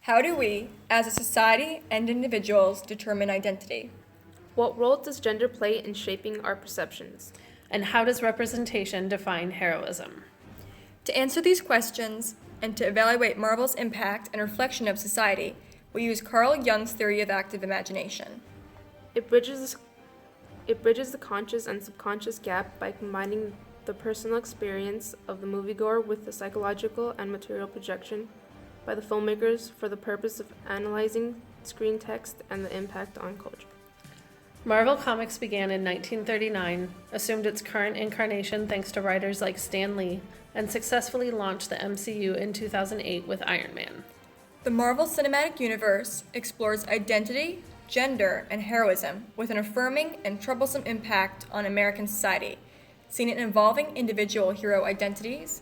How do we, as a society and individuals, determine identity? What role does gender play in shaping our perceptions? And how does representation define heroism? To answer these questions and to evaluate Marvel's impact and reflection of society, we use Carl Jung's theory of active imagination. It bridges the conscious and subconscious gap by combining the personal experience of the moviegoer with the psychological and material projection by the filmmakers for the purpose of analyzing screen text and the impact on culture. Marvel Comics began in 1939, assumed its current incarnation thanks to writers like Stan Lee, and successfully launched the MCU in 2008 with Iron Man. The Marvel Cinematic Universe explores identity, gender, and heroism with an affirming and troublesome impact on American society, seen in evolving individual hero identities,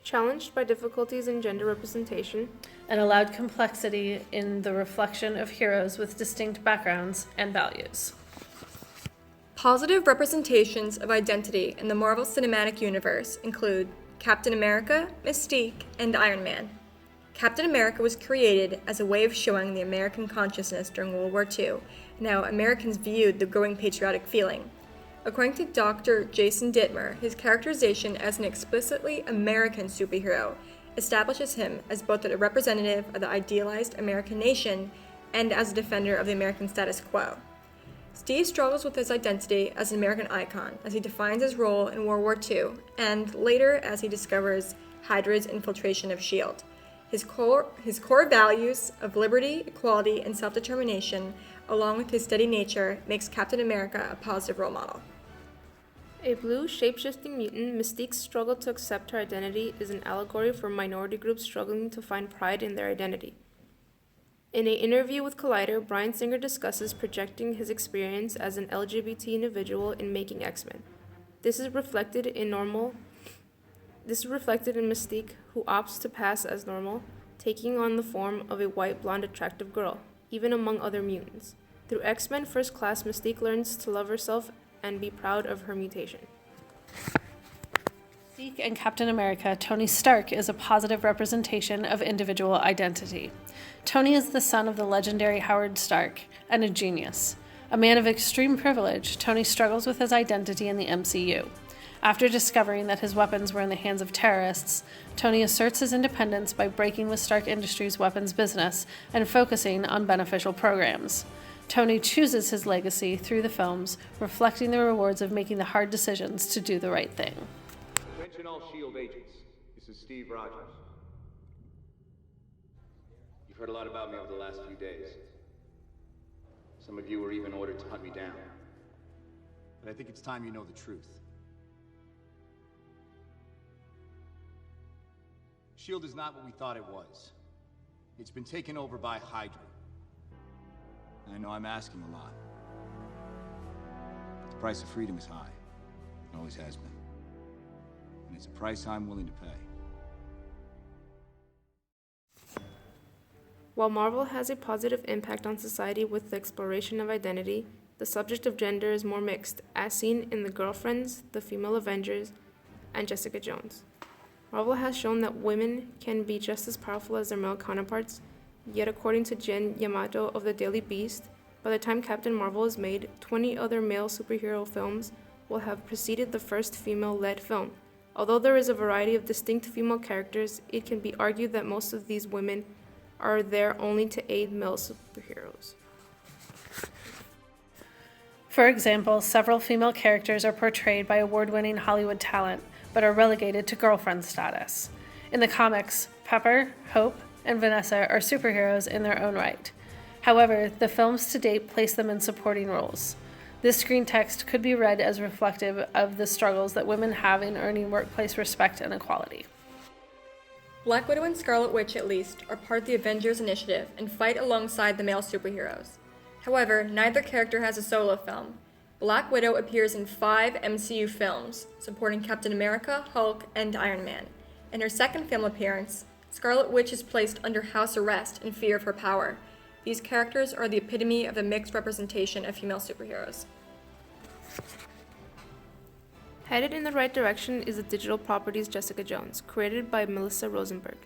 Challenged by difficulties in gender representation, and allowed complexity in the reflection of heroes with distinct backgrounds and values. Positive representations of identity in the Marvel Cinematic Universe include Captain America, Mystique, and Iron Man. Captain America was created as a way of showing the American consciousness during World War II and how Americans viewed the growing patriotic feeling. According to Dr. Jason Dittmer, his characterization as an explicitly American superhero establishes him as both a representative of the idealized American nation and as a defender of the American status quo. Steve struggles with his identity as an American icon as he defines his role in World War II and later as he discovers Hydra's infiltration of S.H.I.E.L.D. His core values of liberty, equality, and self-determination, along with his steady nature, makes Captain America a positive role model. a blue, shape-shifting mutant, Mystique's struggle to accept her identity is an allegory for minority groups struggling to find pride in their identity. In an interview with Collider, Bryan Singer discusses projecting his experience as an LGBT individual in making X-Men. This is reflected in Mystique, who opts to pass as normal, taking on the form of a white, blonde, attractive girl, even among other mutants. Through X-Men First Class, Mystique learns to love herself and be proud of her mutation. Mystique and Captain America, Tony Stark is a positive representation of individual identity. Tony is the son of the legendary Howard Stark and a genius. A man of extreme privilege, Tony struggles with his identity in the MCU. After discovering that his weapons were in the hands of terrorists, Tony asserts his independence by breaking with Stark Industries' weapons business and focusing on beneficial programs. Tony chooses his legacy through the films, reflecting the rewards of making the hard decisions to do the right thing. Attention all S.H.I.E.L.D. agents. This is Steve Rogers. You've heard a lot about me over the last few days. Some of you were even ordered to hunt me down. But I think it's time you know the truth. S.H.I.E.L.D. is not what we thought it was. It's been taken over by Hydra. And I know I'm asking a lot. But the price of freedom is high. It always has been. And it's a price I'm willing to pay. While Marvel has a positive impact on society with the exploration of identity, the subject of gender is more mixed, as seen in The Girlfriends, The Female Avengers, and Jessica Jones. Marvel has shown that women can be just as powerful as their male counterparts, yet according to Jen Yamato of the Daily Beast, by the time Captain Marvel is made, 20 other male superhero films will have preceded the first female-led film. Although there is a variety of distinct female characters, it can be argued that most of these women are there only to aid male superheroes. For example, several female characters are portrayed by award-winning Hollywood talent, but are relegated to girlfriend status. In the comics, Pepper, Hope, and Vanessa are superheroes in their own right. However, the films to date place them in supporting roles. This screen text could be read as reflective of the struggles that women have in earning workplace respect and equality. Black Widow and Scarlet Witch, at least, are part of the Avengers Initiative and fight alongside the male superheroes. However, neither character has a solo film. Black Widow appears in 5 MCU films, supporting Captain America, Hulk, and Iron Man. In her second film appearance, Scarlet Witch is placed under house arrest in fear of her power. These characters are the epitome of a mixed representation of female superheroes. Headed in the right direction is the digital properties Jessica Jones, created by Melissa Rosenberg.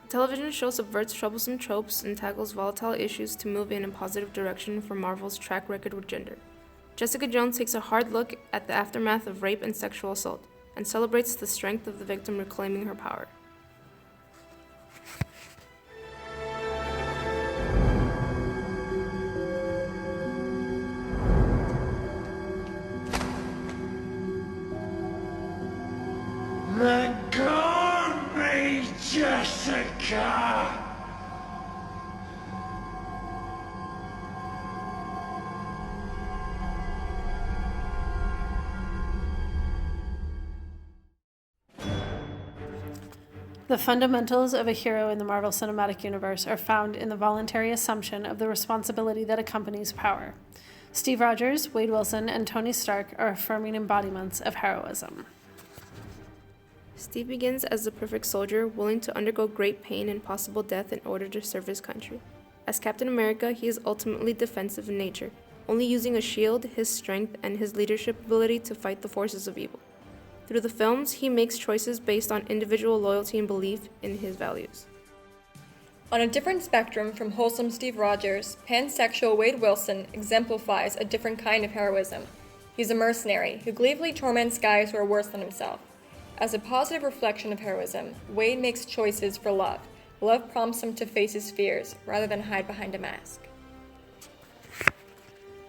The television show subverts troublesome tropes and tackles volatile issues to move in a positive direction for Marvel's track record with gender. Jessica Jones takes a hard look at the aftermath of rape and sexual assault, and celebrates the strength of the victim reclaiming her power. Let go of me, Jessica! The fundamentals of a hero in the Marvel Cinematic Universe are found in the voluntary assumption of the responsibility that accompanies power. Steve Rogers, Wade Wilson, and Tony Stark are affirming embodiments of heroism. Steve begins as the perfect soldier, willing to undergo great pain and possible death in order to serve his country. As Captain America, he is ultimately defensive in nature, only using a shield, his strength, and his leadership ability to fight the forces of evil. Through the films, he makes choices based on individual loyalty and belief in his values. On a different spectrum from wholesome Steve Rogers, pansexual Wade Wilson exemplifies a different kind of heroism. He's a mercenary who gleefully torments guys who are worse than himself. As a positive reflection of heroism, Wade makes choices for love. Love prompts him to face his fears rather than hide behind a mask.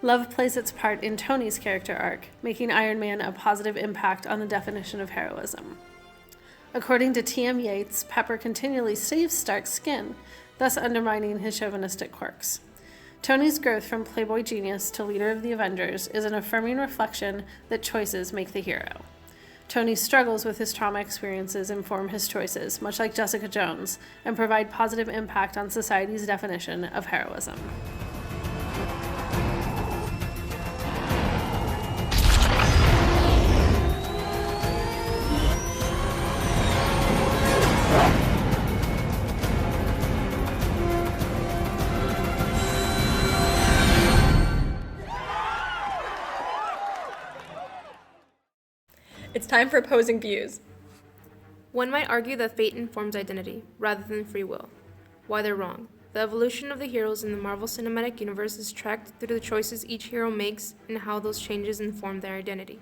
Love plays its part in Tony's character arc, making Iron Man a positive impact on the definition of heroism. According to T.M. Yates, Pepper continually saves Stark's skin, thus undermining his chauvinistic quirks. Tony's growth from playboy genius to leader of the Avengers is an affirming reflection that choices make the hero. Tony's struggles with his trauma experiences inform his choices, much like Jessica Jones, and provide positive impact on society's definition of heroism. It's time for opposing views. One might argue that fate informs identity, rather than free will. Why they're wrong. The evolution of the heroes in the Marvel Cinematic Universe is tracked through the choices each hero makes and how those changes inform their identity.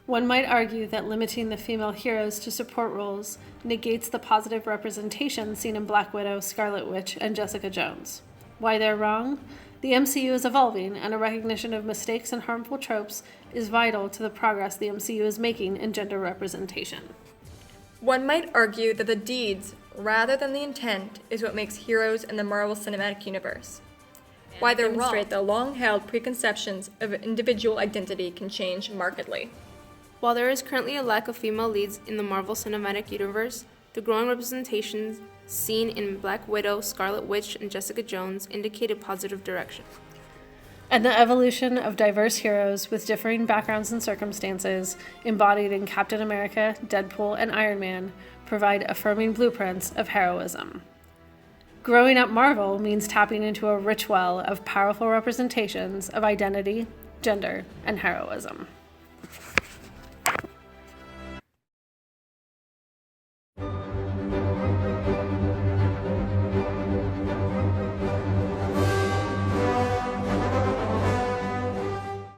One might argue that limiting the female heroes to support roles negates the positive representation seen in Black Widow, Scarlet Witch, and Jessica Jones. Why they're wrong? The MCU is evolving, and a recognition of mistakes and harmful tropes is vital to the progress the MCU is making in gender representation. One might argue that the deeds, rather than the intent, is what makes heroes in the Marvel Cinematic Universe. Why they demonstrate the long-held preconceptions of individual identity can change markedly. While there is currently a lack of female leads in the Marvel Cinematic Universe, the growing representations seen in Black Widow, Scarlet Witch, and Jessica Jones indicate a positive direction. And the evolution of diverse heroes with differing backgrounds and circumstances, embodied in Captain America, Deadpool, and Iron Man, provide affirming blueprints of heroism. Growing up Marvel means tapping into a rich well of powerful representations of identity, gender, and heroism.